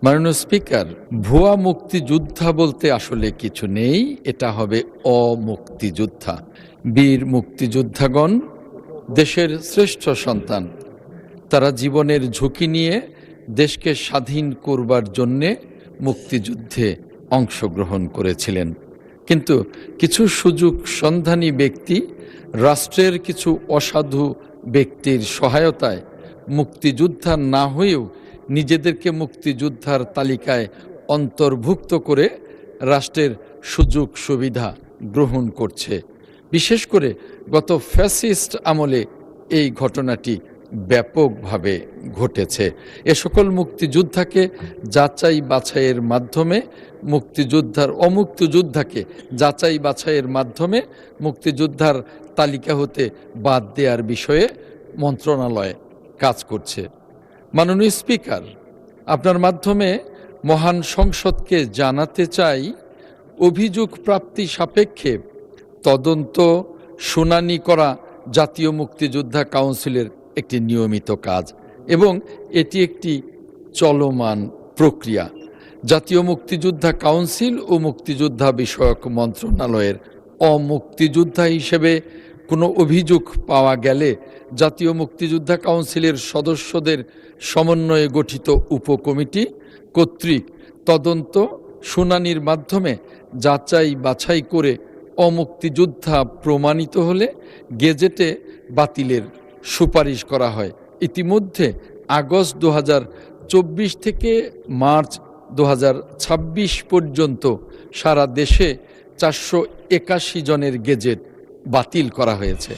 মাননীয় স্পিকার, ভুয়া মুক্তিযোদ্ধা বলতে আসলে কিছু নেই, এটা হবে অমুক্তিযোদ্ধা। বীর মুক্তিযোদ্ধাগণ দেশের শ্রেষ্ঠ সন্তান। তারা জীবনের ঝুঁকি নিয়ে দেশকে স্বাধীন করবার জন্যে মুক্তিযুদ্ধে অংশগ্রহণ করেছিলেন। কিন্তু কিছু সুযোগ সন্ধানী ব্যক্তি রাষ্ট্রের কিছু অসাধু ব্যক্তির সহায়তায় মুক্তিযোদ্ধা না হয়েও নিজেদেরকে মুক্তিযোদ্ধার তালিকায় অন্তর্ভুক্ত করে রাষ্ট্রের সুযোগ সুবিধা গ্রহণ করছে। বিশেষ করে গত ফ্যাসিস্ট আমলে এই ঘটনাটি ব্যাপকভাবে ঘটেছে। এ সকল মুক্তিযোদ্ধাকে যাচাই বাছাইয়ের মাধ্যমে অমুক্তিযোদ্ধাকে যাচাই বাছাইয়ের মাধ্যমে মুক্তিযোদ্ধার তালিকা হতে বাদ দেওয়ার বিষয়ে মন্ত্রণালয় কাজ করছে। মাননীয় স্পিকার, আপনার মাধ্যমে মহান সংসদকে জানাতে চাই, অভিযোগ প্রাপ্তি সাপেক্ষে তদন্ত শুনানি করা জাতীয় মুক্তিযোদ্ধা কাউন্সিলের একটি নিয়মিত কাজ এবং এটি একটি চলমান প্রক্রিয়া। জাতীয় মুক্তিযোদ্ধা কাউন্সিল ও মুক্তিযোদ্ধা বিষয়ক মন্ত্রণালয়ের অমুক্তিযোদ্ধা হিসেবে কোনো অভিযোগ পাওয়া গেলে জাতীয় মুক্তিযোদ্ধা কাউন্সিলের সদস্যদের সমন্বয়ে গঠিত উপকমিটি কর্তৃক তদন্ত শুনানির মাধ্যমে যাচাই বাছাই করে অমুক্তিযোদ্ধা প্রমাণিত হলে গেজেটে বাতিলের সুপারিশ করা হয়। ইতিমধ্যে আগস্ট 2024 থেকে মার্চ 2026 পর্যন্ত সারা দেশে 481 জনের গেজেট বাতিল করা হয়েছে।